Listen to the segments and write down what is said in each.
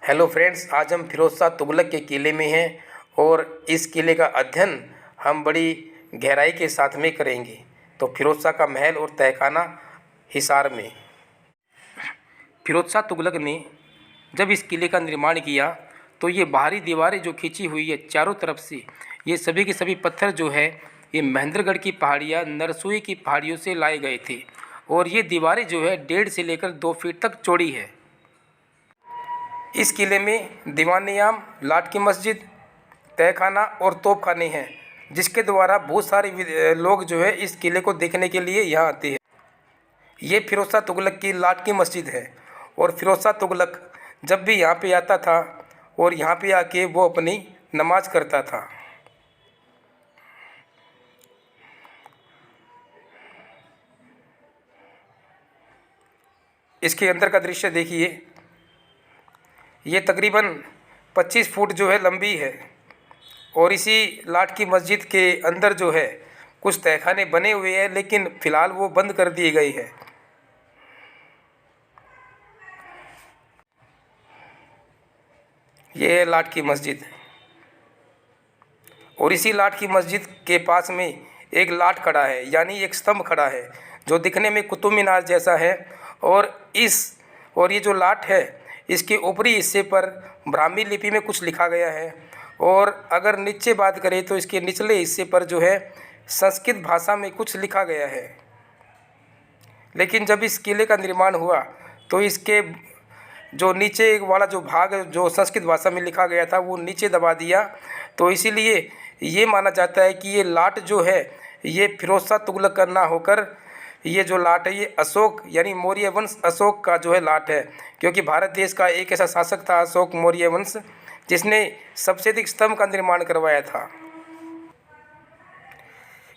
Hello friends, आज हम फिरोज़ शाह तुगलक के किले में हैं और इस किले का अध्ययन हम बड़ी गहराई के साथ में करेंगे। तो फिरोज़ शाह का महल और तहखाना हिसार में। फिरोज़ शाह तुगलक ने जब इस किले का निर्माण किया तो ये बाहरी दीवारें जो खींची हुई है चारों तरफ से, ये सभी के सभी पत्थर जो है ये महेंद्रगढ़ की पहाड़ियाँ, नरसुई की पहाड़ियों से लाए गए थे। और ये दीवारें जो है 1.5 से लेकर 2 फीट तक चौड़ी है। इस किले में दीवान-ए-आम, लाट की मस्जिद, तहखाना और तोपखाने हैं, जिसके द्वारा बहुत सारे लोग जो है इस किले को देखने के लिए यहाँ आते हैं। ये फिरोज़ शाह तुगलक की लाट की मस्जिद है और फिरोज़ शाह तुगलक जब भी यहाँ पे आता था और यहाँ पे आके वो अपनी नमाज करता था। इसके अंदर का दृश्य देखिए, ये तकरीबन 25 फुट जो है लंबी है और इसी लाट की मस्जिद के अंदर जो है कुछ तहखाने बने हुए हैं, लेकिन फ़िलहाल वो बंद कर दिए गए हैं। ये है लाट की मस्जिद और इसी लाट की मस्जिद के पास में एक लाट खड़ा है, यानी एक स्तंभ खड़ा है जो दिखने में कुतुब मीनार जैसा है। और ये जो लाट है इसके ऊपरी हिस्से पर ब्राह्मी लिपि में कुछ लिखा गया है और अगर नीचे बात करें तो इसके निचले हिस्से पर जो है संस्कृत भाषा में कुछ लिखा गया है। लेकिन जब इस किले का निर्माण हुआ तो इसके जो नीचे वाला जो भाग जो संस्कृत भाषा में लिखा गया था वो नीचे दबा दिया। तो इसीलिए ये माना जाता है कि ये लाट जो है ये फिरोज़ शाह तुगलक का ना होकर ये जो लाट है ये अशोक यानी मौर्य वंश अशोक का जो है लाट है, क्योंकि भारत देश का एक ऐसा शासक था अशोक मौर्य वंश जिसने सबसे अधिक स्तंभ का निर्माण करवाया था।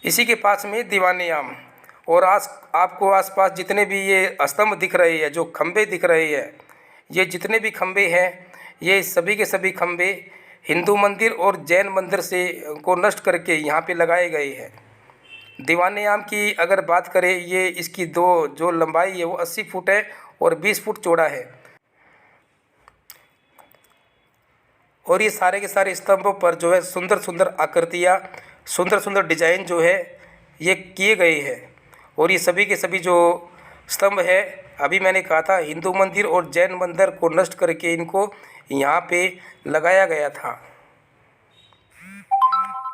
इसी के पास में दीवान-ए-आम और आपको आसपास जितने भी ये स्तंभ दिख रहे हैं, जो खंभे दिख रहे हैं, ये जितने भी खंभे हैं ये सभी के सभी खंभे हिंदू मंदिर और जैन मंदिर से को नष्ट करके यहाँ पे लगाए गए हैं। दीवान-ए-आम की अगर बात करें, ये इसकी जो लंबाई है वो 80 फुट है और 20 फुट चौड़ा है। और ये सारे के सारे स्तंभों पर जो है सुंदर सुंदर आकृतियाँ, सुंदर सुंदर डिजाइन जो है ये किए गए हैं। और ये सभी के सभी जो स्तंभ है, अभी मैंने कहा था हिंदू मंदिर और जैन मंदिर को नष्ट करके इनको यहाँ पे लगाया गया था।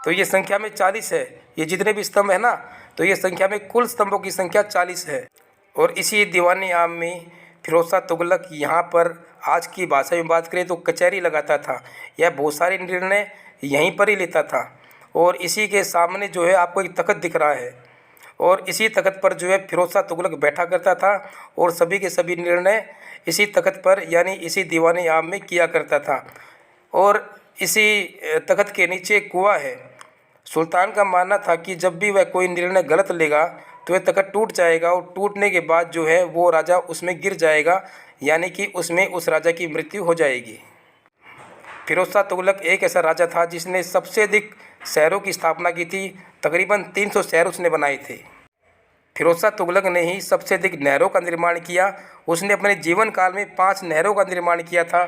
तो ये संख्या में 40 है, ये जितने भी स्तंभ है ना, तो ये संख्या में कुल स्तंभों की संख्या 40 है। और इसी दीवान-ए-आम में फिरोज़ शाह तुगलक यहाँ पर आज की भाषा में बात करें तो कचहरी लगाता था। यह बहुत सारे निर्णय यहीं पर ही लेता था। और इसी के सामने जो है आपको एक तख्त दिख रहा है और इसी तख्त पर जो है फिरोज़ शाह तुगलक बैठा करता था और सभी के सभी निर्णय इसी तख्त पर यानी इसी दीवान-ए-आम में किया करता था। और इसी तख्त के नीचे एक कुआं है। सुल्तान का मानना था कि जब भी वह कोई निर्णय गलत लेगा तो यह तख्त टूट जाएगा और टूटने के बाद जो है वो राजा उसमें गिर जाएगा, यानी कि उसमें उस राजा की मृत्यु हो जाएगी। फिरोज़ शाह तुगलक एक ऐसा राजा था जिसने सबसे अधिक शहरों की स्थापना की थी। तकरीबन 300 शहर उसने बनाए थे। फिरोज़ शाह तुगलक ने ही सबसे अधिक नहरों का निर्माण किया। उसने अपने जीवन काल में 5 नहरों का निर्माण किया था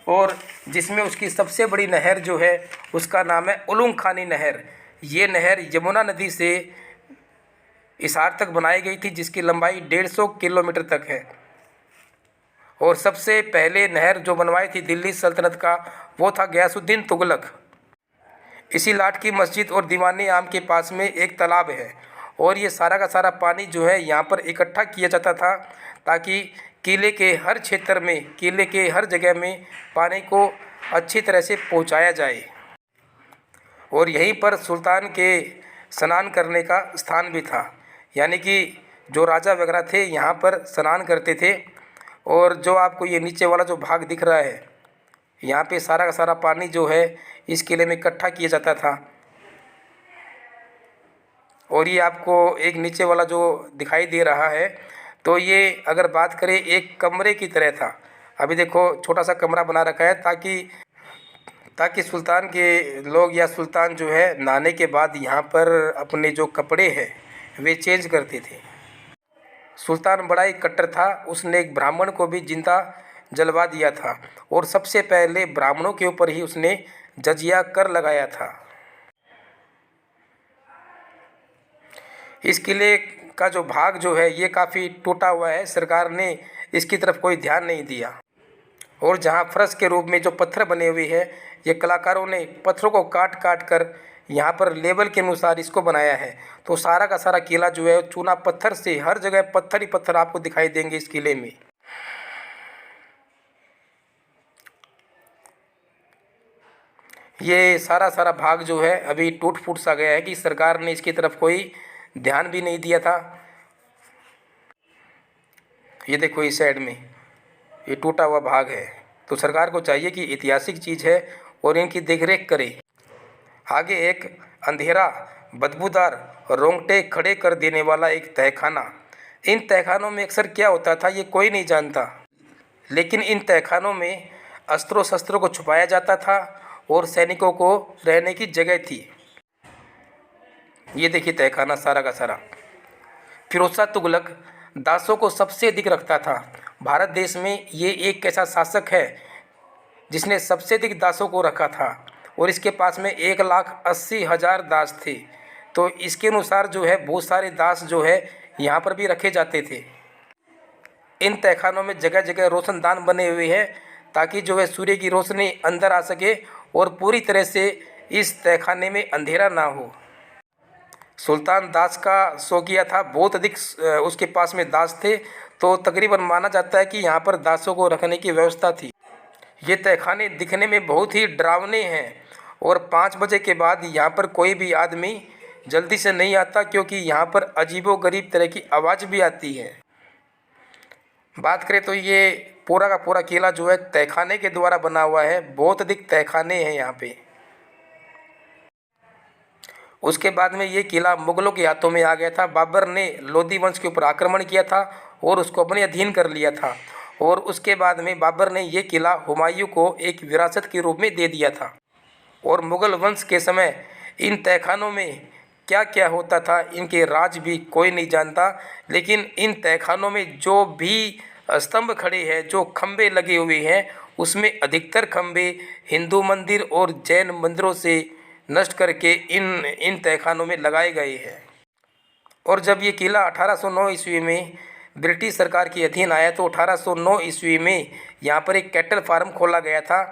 और जिसमें उसकी सबसे बड़ी नहर जो है उसका नाम है उलुग खानी नहर। ये नहर यमुना नदी से हिसार तक बनाई गई थी, जिसकी लंबाई 150 किलोमीटर तक है। और सबसे पहले नहर जो बनवाई थी दिल्ली सल्तनत का वो था गयासुद्दीन तुगलक। इसी लाट की मस्जिद और दीवान-ए-आम के पास में एक तालाब है और ये सारा का सारा पानी जो है यहाँ पर इकट्ठा किया जाता था ताकि किले के हर क्षेत्र में, किले के हर जगह में पानी को अच्छी तरह से पहुँचाया जाए। और यहीं पर सुल्तान के स्नान करने का स्थान भी था, यानी कि जो राजा वगैरह थे यहाँ पर स्नान करते थे। और जो आपको ये नीचे वाला जो भाग दिख रहा है, यहाँ पे सारा का सारा पानी जो है इस किले में इकट्ठा किया जाता था। और ये आपको एक नीचे वाला जो दिखाई दे रहा है, तो ये अगर बात करें एक कमरे की तरह था। अभी देखो छोटा सा कमरा बना रखा है ताकि सुल्तान के लोग या सुल्तान जो है नहाने के बाद यहाँ पर अपने जो कपड़े हैं वे चेंज करते थे। सुल्तान बड़ा ही कट्टर था, उसने एक ब्राह्मण को भी जिंदा जलवा दिया था और सबसे पहले ब्राह्मणों के ऊपर ही उसने जजिया कर लगाया था। इस किले का जो भाग जो है ये काफ़ी टूटा हुआ है, सरकार ने इसकी तरफ कोई ध्यान नहीं दिया। और जहाँ फर्श के रूप में जो पत्थर बने हुए हैं, ये कलाकारों ने पत्थरों को काट काट कर यहाँ पर लेवल के अनुसार इसको बनाया है। तो सारा का सारा किला जो है चूना पत्थर से, हर जगह पत्थर ही पत्थर आपको दिखाई देंगे इस किले में। ये सारा भाग जो है अभी टूट फूट सा गया है कि सरकार ने इसकी तरफ कोई ध्यान भी नहीं दिया था। ये देखो इस साइड में ये टूटा हुआ भाग है। तो सरकार को चाहिए कि ऐतिहासिक चीज़ है और इनकी देखरेख करे। आगे एक अंधेरा, बदबूदार, रोंगटे खड़े कर देने वाला एक तहखाना। इन तहखानों में अक्सर क्या होता था ये कोई नहीं जानता, लेकिन इन तहखानों में अस्त्रों शस्त्रों को छुपाया जाता था और सैनिकों को रहने की जगह थी। ये देखिए तहखाना सारा का सारा। फिरोज शाह तुगलक दासों को सबसे अधिक रखता था। भारत देश में ये एक ऐसा शासक है जिसने सबसे अधिक दासों को रखा था और इसके पास में 1,80,000 दास थे। तो इसके अनुसार जो है बहुत सारे दास जो है यहाँ पर भी रखे जाते थे। इन तहखानों में जगह जगह रोशनदान बने हुए हैं ताकि जो है सूर्य की रोशनी अंदर आ सके और पूरी तरह से इस तहखाने में अंधेरा ना हो। सुल्तान दास का शौकिया था, बहुत अधिक उसके पास में दास थे। तो तकरीबन माना जाता है कि यहाँ पर दासों को रखने की व्यवस्था थी। ये तहखाने दिखने में बहुत ही डरावने हैं और 5 बजे के बाद यहाँ पर कोई भी आदमी जल्दी से नहीं आता, क्योंकि यहाँ पर अजीबोगरीब तरह की आवाज़ भी आती है। बात करें तो ये पूरा का पूरा किला जो है तहखाने के द्वारा बना हुआ है। बहुत अधिक तहखाने हैं यहाँ पे। उसके बाद में ये किला मुग़लों के हाथों में आ गया था। बाबर ने लोधी वंश के ऊपर आक्रमण किया था और उसको अपने अधीन कर लिया था। और उसके बाद में बाबर ने ये किला हुमायूं को एक विरासत के रूप में दे दिया था। और मुग़ल वंश के समय इन तहखानों में क्या क्या होता था इनके राज भी कोई नहीं जानता, लेकिन इन तहखानों में जो भी स्तंभ खड़े हैं, जो खंभे लगे हुए हैं, उसमें अधिकतर खंभे हिंदू मंदिर और जैन मंदिरों से नष्ट करके इन तहखानों में लगाए गए हैं। और जब ये किला 1809 ईस्वी में ब्रिटिश सरकार के अधीन आया तो 1809 ईस्वी में यहाँ पर एक कैटल फार्म खोला गया था।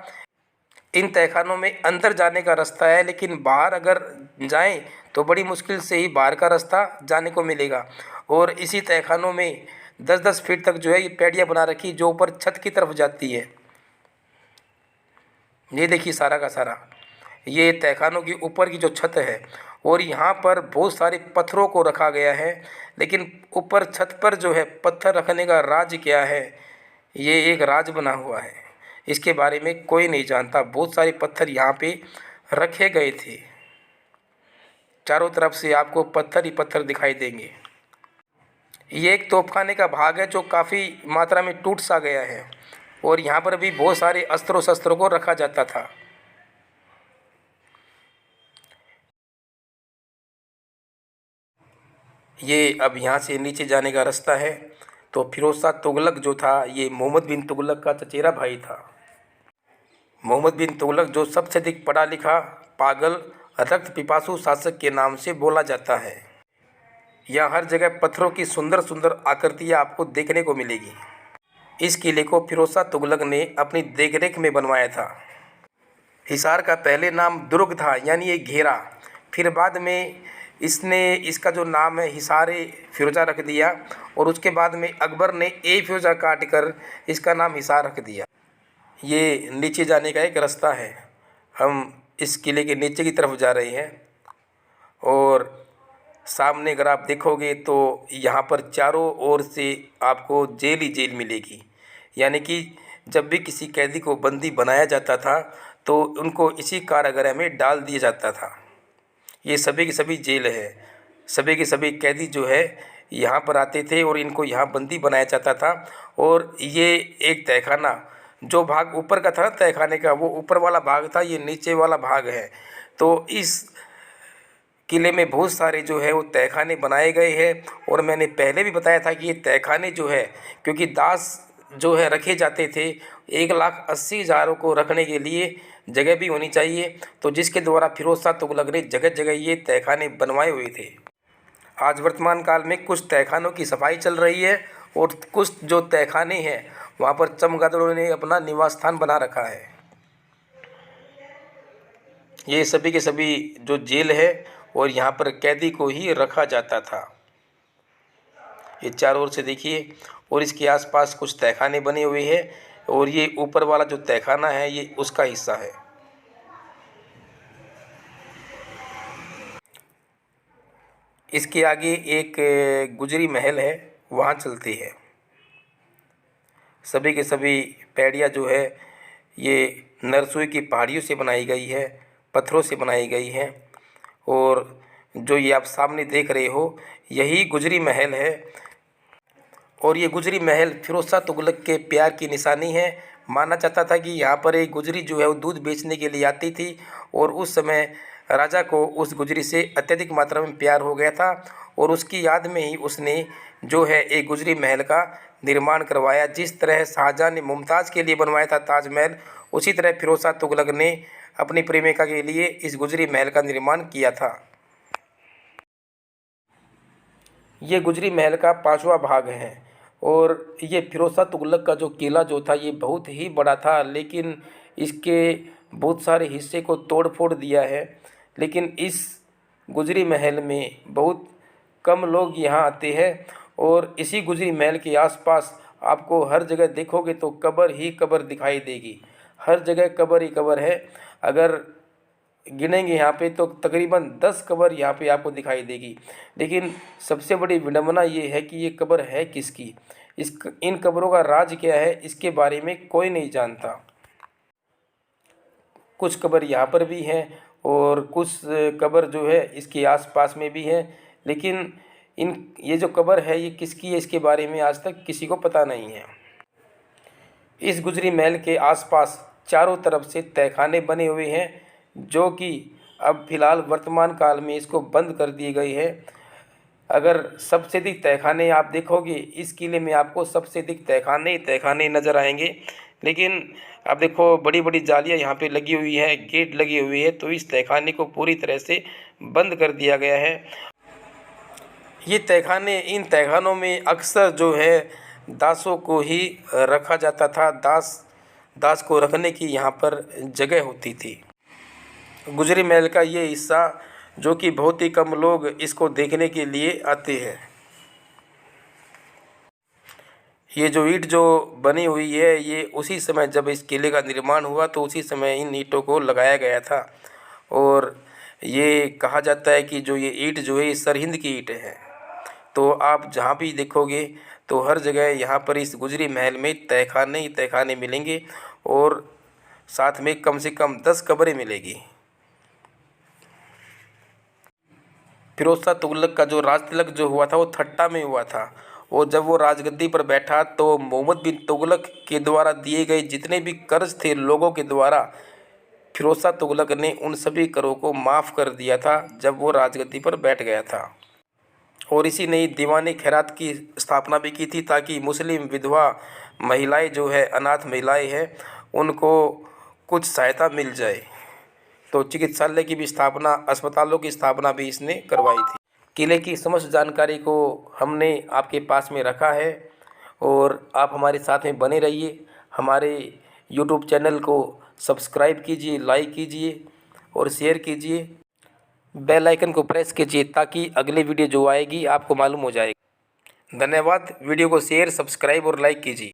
इन तहखानों में अंदर जाने का रास्ता है, लेकिन बाहर अगर जाएं तो बड़ी मुश्किल से ही बाहर का रास्ता जाने को मिलेगा। और इसी तहखानों में 10-10 फीट तक जो है ये पैड़ियाँ बना रखी जो ऊपर छत की तरफ जाती है। ये देखिए सारा का सारा ये तहखानों की ऊपर की जो छत है और यहाँ पर बहुत सारे पत्थरों को रखा गया है, लेकिन ऊपर छत पर जो है पत्थर रखने का राज क्या है, ये एक राज बना हुआ है। इसके बारे में कोई नहीं जानता। बहुत सारे पत्थर यहाँ पे रखे गए थे। चारों तरफ से आपको पत्थर ही पत्थर दिखाई देंगे। ये एक तोपखाने का भाग है जो काफ़ी मात्रा में टूट सा गया है और यहाँ पर भी बहुत सारे अस्त्रों शस्त्रों को रखा जाता था। ये अब यहाँ से नीचे जाने का रास्ता है। तो फिरोज शाह तुगलक जो था ये मोहम्मद बिन तुगलक का चचेरा भाई था। मोहम्मद बिन तुगलक जो सबसे अधिक पढ़ा लिखा, पागल, रक्त पिपासु शासक के नाम से बोला जाता है। यहाँ हर जगह पत्थरों की सुंदर सुंदर आकृतियाँ आपको देखने को मिलेगी। इस किले को फिरोज शाह तुगलक ने अपनी देखरेख में बनवाया था। हिसार का पहले नाम दुर्ग था, यानी ये घेरा। फिर बाद में इसका जो नाम है हिसारे फिरोजा रख दिया और उसके बाद में अकबर ने ए फिरोजा काट कर इसका नाम हिसार रख दिया। ये नीचे जाने का एक रास्ता है। हम इस किले के नीचे की तरफ जा रहे हैं और सामने अगर आप देखोगे तो यहाँ पर चारों ओर से आपको जेल ही जेल मिलेगी। यानी कि जब भी किसी कैदी को बंदी बनाया जाता था तो उनको इसी कारागृह में डाल दिया जाता था। ये सभी की सभी जेल है। सभी के सभी कैदी जो है यहाँ पर आते थे और इनको यहाँ बंदी बनाया जाता था। और ये एक तहखाना, जो भाग ऊपर का था ना तहखाने का, वो ऊपर वाला भाग था, ये नीचे वाला भाग है। तो इस किले में बहुत सारे जो है वो तहखाने बनाए गए हैं। और मैंने पहले भी बताया था कि ये तहखाने जो है, क्योंकि दास जो है रखे जाते थे, 1,80,000 को रखने के लिए जगह भी होनी चाहिए, तो जिसके द्वारा फिरोज शाह तुगलक ने जगह जगह ये तहखाने बनवाए हुए थे। आज वर्तमान काल में कुछ तहखानों की सफाई चल रही है और कुछ जो तहखाने हैं वहाँ पर चमगादड़ों ने अपना निवास स्थान बना रखा है। ये सभी के सभी जो जेल है और यहाँ पर कैदी को ही रखा जाता था। ये चारों ओर से देखिए, और इसके आसपास कुछ तहखाने बने हुए हैं और ये ऊपर वाला जो तहखाना है ये उसका हिस्सा है। इसके आगे एक गुजरी महल है, वहाँ चलते हैं। सभी के सभी पैड़ियाँ जो है ये नरसुई की पहाड़ियों से बनाई गई है, पत्थरों से बनाई गई है। और जो ये आप सामने देख रहे हो यही गुजरी महल है। और ये गुजरी महल फिरोज शाह तुगलक के प्यार की निशानी है। माना जाता था कि यहाँ पर एक गुजरी जो है वो दूध बेचने के लिए आती थी और उस समय राजा को उस गुजरी से अत्यधिक मात्रा में प्यार हो गया था और उसकी याद में ही उसने जो है एक गुजरी महल का निर्माण करवाया। जिस तरह शाहजहाँ ने मुमताज़ के लिए बनवाया था ताजमहल, उसी तरह फिरोज शाह तुगलक ने अपनी प्रेमिका के लिए इस गुजरी महल का निर्माण किया था। ये गुजरी महल का 5वां भाग है और ये फिरोज शाह तुगलक का जो किला जो था ये बहुत ही बड़ा था, लेकिन इसके बहुत सारे हिस्से को तोड़ फोड़ दिया है। लेकिन इस गुजरी महल में बहुत कम लोग यहाँ आते हैं और इसी गुजरी महल के आसपास आपको हर जगह देखोगे तो कब्र ही कब्र दिखाई देगी। हर जगह कब्र ही कब्र है। अगर गिनेंगे यहाँ पे तो तकरीबन 10 कब्र यहाँ पे आपको दिखाई देगी। लेकिन सबसे बड़ी विडंबना ये है कि ये कब्र है किसकी, इन कब्रों का राज क्या है, इसके बारे में कोई नहीं जानता। कुछ कब्र यहाँ पर भी हैं और कुछ कब्र जो है इसके आसपास में भी है, लेकिन ये जो कब्र है ये किसकी है इसके बारे में आज तक किसी को पता नहीं है। इस गुजरी महल के आसपास चारों तरफ से तहखाने बने हुए हैं, जो कि अब फ़िलहाल वर्तमान काल में इसको बंद कर दिए गए हैं। अगर सबसे अधिक तहखाने आप देखोगे इस किले में, आपको सबसे अधिक तहखाने नज़र आएंगे। लेकिन अब देखो बड़ी बड़ी जालियाँ यहाँ पे लगी हुई है, गेट लगी हुई है, तो इस तहखाने को पूरी तरह से बंद कर दिया गया है। ये तहखाने, इन तहखानों में अक्सर जो है दासों को ही रखा जाता था। दास को रखने की यहाँ पर जगह होती थी। गुजरी महल का ये हिस्सा जो कि बहुत ही कम लोग इसको देखने के लिए आते हैं। ये जो ईंट जो बनी हुई है ये उसी समय जब इस किले का निर्माण हुआ तो उसी समय इन ईंटों को लगाया गया था। और ये कहा जाता है कि जो ये ईंट जो है ये सरहिंद की ईंट है। तो आप जहाँ भी देखोगे तो हर जगह यहाँ पर इस गुजरी महल में तहखाने ही तहखाने मिलेंगे और साथ में कम से कम 10 कब्रें मिलेगी। फिरोज शाह तुगलक का जो राज तिलक जो हुआ था वो ठट्टा में हुआ था और जब वो राजगद्दी पर बैठा तो मोहम्मद बिन तुगलक के द्वारा दिए गए जितने भी कर्ज थे लोगों के द्वारा, फिरोज शाह तुगलक ने उन सभी करों को माफ़ कर दिया था जब वो राजगद्दी पर बैठ गया था। और इसी ने दीवान खैरात की स्थापना भी की थी ताकि मुस्लिम विधवा महिलाएं जो है, अनाथ महिलाएं हैं, उनको कुछ सहायता मिल जाए। तो चिकित्सालय की भी स्थापना, अस्पतालों की स्थापना भी इसने करवाई थी। किले की समस्त जानकारी को हमने आपके पास में रखा है और आप हमारे साथ में बने रहिए। हमारे YouTube चैनल को सब्सक्राइब कीजिए, लाइक कीजिए और शेयर कीजिए। बेल आइकन को प्रेस कीजिए ताकि अगली वीडियो जो आएगी आपको मालूम हो जाएगी। धन्यवाद। वीडियो को शेयर, सब्सक्राइब और लाइक कीजिए।